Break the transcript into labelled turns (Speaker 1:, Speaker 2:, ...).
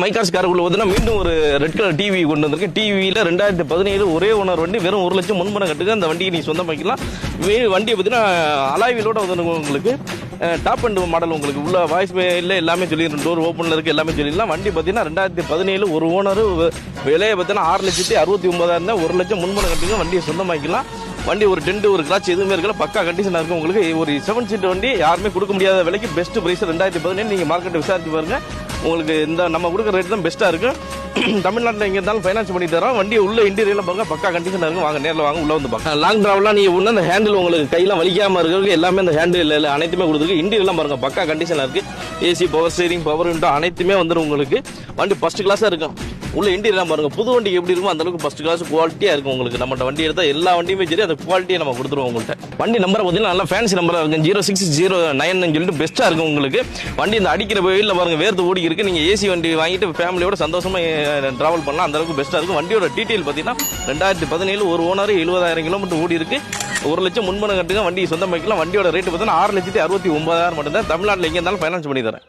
Speaker 1: மைகார்ஸ் காருக்குள்ள பார்த்தீங்கன்னா மீண்டும் ஒரு ரெட் கலர் டிவி கொண்டு வந்திருக்கு. டிவியில் 2017 ஒரே ஓனர் வண்டி, வெறும் 1 லட்சம் முன்பணம் கட்டுக்கு அந்த வண்டியை நீங்கள் சொந்தமாக்கலாம். வண்டியை பார்த்தீங்கன்னா அலாய்விலோட வந்து உங்களுக்கு டாப் அண்ட் மாடல், உங்களுக்கு உள்ள வாய்ஸ் இல்லை எல்லாமே சொல்லிடுறோம், டோர் ஓப்பனில் இருக்குது எல்லாமே சொல்லிடலாம். வண்டி பார்த்தீங்கன்னா 2017 ஒரு ஓனர், விலையை பார்த்தீங்கன்னா 6,69,000 தான். 1 லட்சம் முன்பணம் கட்டுங்க வண்டியை சொந்தமாக்கலாம். வண்டி ஒரு டென்ட் ஒரு கிளாச் எதுவுமே இருக்கல, பக்கா கண்டிஷனாக இருக்கும். உங்களுக்கு ஒரு 7 சீட் வண்டி யாருமே கொடுக்க முடியாத விலைக்கு பெஸ்ட் பிரைஸ் 2017. நீங்கள் மார்க்கெட்டை விசாரிச்சு பாருங்க, உங்களுக்கு இந்த நம்ம கொடுக்குற ரேட் தான் பெஸ்ட்டாக இருக்கும். தமிழ்நாட்டில் எங்கே இருந்தாலும் ஃபைனான்ஸ் பண்ணி தரோம். வண்டி உள்ள இன்டீரியர்லாம் பாருங்க, பக்கா கண்டிஷனாக இருக்கும். வாங்க நேரில் வாங்க, உள்ள வந்து பார்க்கலாம். லாங் டிராவலாம் நீங்கள் ஒன்று அந்த ஹேண்டில் உங்களுக்கு கையெல்லாம் வலிக்காமல் இருக்கிறது எல்லாமே அந்த ஹேண்டில் அனைத்துமே கொடுத்துருக்கு. இன்டீரியர்லாம் பாருங்க, பக்கா கண்டிஷனாக இருக்குது. AC, power steering, power window அனைத்துமே வந்துடும் உங்களுக்கு. வண்டி ஃபர்ஸ்ட் கிளாஸாக இருக்கும். உள்ள இன்டீரியர்லாம் பாருங்க, புது வண்டிக்கு எப்படி இருக்கும் அந்த அளவுக்கு ஃபர்ஸ்ட் கிளாஸ் குவாலிட்டியாக இருக்கும். உங்களுக்கு நம்மகிட்ட வண்டி எடுத்தால் எல்லா வண்டியுமே சரி அந்த குவாலிட்டியை நம்ம கொடுத்துருவோம் உங்கள்கிட்ட. வண்டி நம்பரை பார்த்தீங்கன்னா நல்லா ஃபேன்சி நம்பராக இருக்கும், 0609 சொல்லிட்டு பெஸ்ட்டாக இருக்கும் உங்களுக்கு. வண்டி இந்த அடிக்கிற வெயிலில் பாருங்க வேர்த்து ஓடி இருக்கு. நீங்கள் ஏசி வண்டி வாங்கிட்டு ஃபேமிலியோட சந்தோஷமாக ட்ராவல் பண்ணலாம், அந்த அளவுக்கு பெஸ்ட்டாக இருக்கும். வண்டியோட டீட்டெயில் பார்த்தீங்கன்னா 2017 ஒரு ஓனர், 70,000 கிலோமீட்டர் ஓடி இருக்கு. 1 லட்சம் முன்பணம் கட்டுங்க வண்டி சொந்தமாக்கலாம். வண்டியோட ரேட்டு பார்த்தீங்கன்னா 6,69,000 மட்டும் தான். தமிழ்நாட்டில் எங்கே இருந்தாலும் ஃபைனான்ஸ் பண்ணி தரேன்.